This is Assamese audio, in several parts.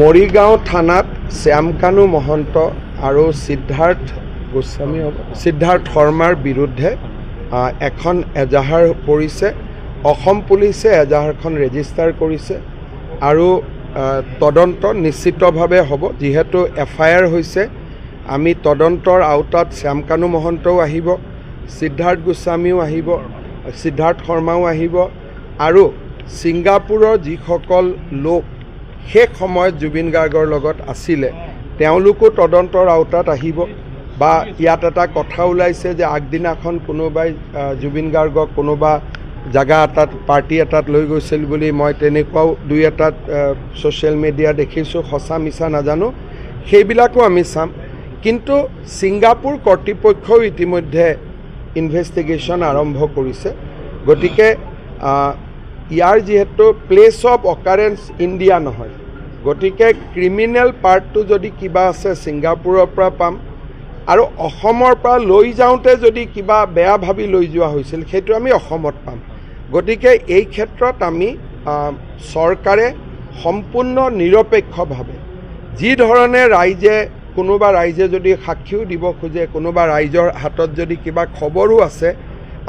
মৰিগাঁও থানাত শ্যামকানু মহন্ত আৰু সিদ্ধাৰ্থ শৰ্মাৰ বিৰুদ্ধে এখন এজাহাৰ পৰিছে। অসম পুলিচে এজাহাৰখন ৰেজিষ্টাৰ কৰিছে আৰু তদন্ত নিশ্চিতভাৱে হ'ব। যিহেতু FIR হৈছে, আমি তদন্তৰ আওতাত শ্যামকানু মহন্তও আহিব, সিদ্ধাৰ্থ গোস্বামীও আহিব, সিদ্ধাৰ্থ শৰ্মাও আহিব আৰু ছিংগাপুৰৰ যিসকল লোক শেষ সময়ত জুবিন গাৰ্গৰ লগত আছিলে তেওঁলোকো তদন্তৰ আওতাত আহিব। বা ইয়াত এটা কথা ওলাইছে যে আগদিনাখন কোনোবাই জুবিন গাৰ্গক কোনোবা জাগা এটাত পাৰ্টি এটাত লৈ গৈছিল বুলি মই তেনেকুৱাও দুই এটাত ছ'চিয়েল মিডিয়া দেখিছোঁ, সঁচা মিছা নাজানো, সেইবিলাকো আমি চাম। কিন্তু ছিংগাপুৰ কৰ্তৃপক্ষও ইতিমধ্যে ইনভেষ্টিগেশ্যন আৰম্ভ কৰিছে। গতিকে ইয়াৰ যিহেতু প্লেচ অফ অকাৰেঞ্চ ইণ্ডিয়া নহয়, গতিকে ক্ৰিমিনেল পাৰ্টটো যদি কিবা আছে ছিংগাপুৰৰ পৰা পাম আৰু অসমৰ পৰা লৈ যাওঁতে যদি কিবা বেয়া ভাবি লৈ যোৱা হৈছিল সেইটো আমি অসমত পাম। গতিকে এই ক্ষেত্ৰত আমি চৰকাৰে সম্পূৰ্ণ নিৰপেক্ষভাৱে যি ধৰণে কোনোবা ৰাইজে যদি সাক্ষীও দিব খোজে, কোনোবা ৰাইজৰ হাতত যদি কিবা খবৰো আছে,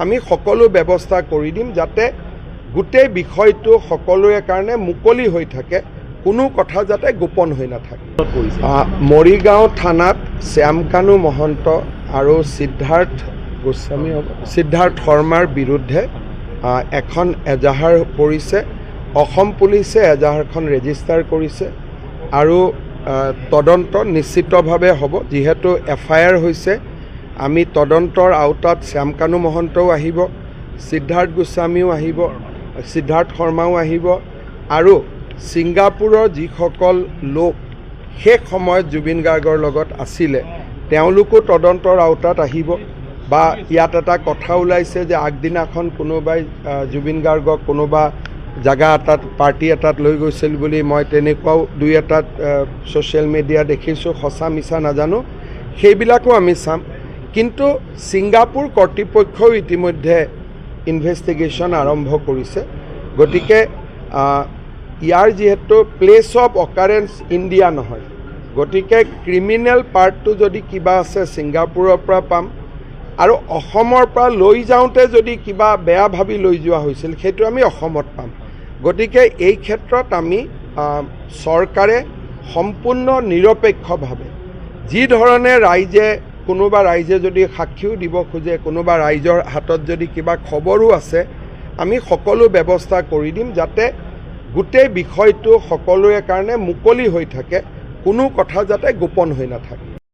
আমি সকলো ব্যৱস্থা কৰি দিম যাতে গোটেই বিষয়টো সকলোৰে কাৰণে মুকলি হৈ থাকে, কোনো কথা যাতে গোপন হৈ নাথাকে। মৰিগাঁও থানাত শ্যামকানু মহন্ত আৰু সিদ্ধাৰ্থ শৰ্মাৰ বিৰুদ্ধে এখন এজাহাৰ পৰিছে। অসম পুলিচে এজাহাৰখন ৰেজিষ্টাৰ কৰিছে আৰু তদন্ত নিশ্চিতভাৱে হ'ব। যিহেতু FIR হৈছে, আমি তদন্তৰ আওতাত শ্যামকানু মহন্তও আহিব, সিদ্ধাৰ্থ গোস্বামীও আহিব, সিদ্ধাৰ্থ শৰ্মাও আহিব আৰু ছিংগাপুৰৰ যিসকল লোক শেষ সময়ত জুবিন গাৰ্গৰ লগত আছিলে তেওঁলোকো তদন্তৰ আওতাত আহিব। বা ইয়াত এটা কথা ওলাইছে যে আগদিনাখন কোনোবাই জুবিন গাৰ্গক কোনোবা জাগা এটাত পাৰ্টি এটাত লৈ গৈছিল বুলি মই তেনেকুৱাও দুই এটাত ছ'চিয়েল মিডিয়া দেখিছোঁ, সঁচা মিছা নাজানো, সেইবিলাকো আমি চাম। কিন্তু ছিংগাপুৰ কৰ্তৃপক্ষও ইতিমধ্যে ইনভেষ্টিগেশ্যন আৰম্ভ কৰিছে। গতিকে ইয়াৰ যিহেতু প্লেচ অফ অকাৰেঞ্চ ইণ্ডিয়া নহয়, গতিকে ক্ৰিমিনেল পাৰ্টটো যদি কিবা আছে ছিংগাপুৰৰ পৰা পাম আৰু অসমৰ পৰা লৈ যাওঁতে যদি কিবা বেয়া ভাবি লৈ যোৱা হৈছিল সেইটো আমি অসমত পাম। গতিকে এই ক্ষেত্ৰত আমি চৰকাৰে সম্পূৰ্ণ নিৰপেক্ষভাৱে যি ধৰণে কোনোবা ৰাইজে যদি সাক্ষীও দিব খোজে, কোনোবা ৰাইজৰ হাতত যদি কিবা খবৰো আছে, আমি সকলো ব্যৱস্থা কৰি দিম যাতে গোটেই বিষয়টো সকলোৰে কাৰণে মুকলি হৈ থাকে, কোনো কথা যাতে গোপন হৈ নাথাকে।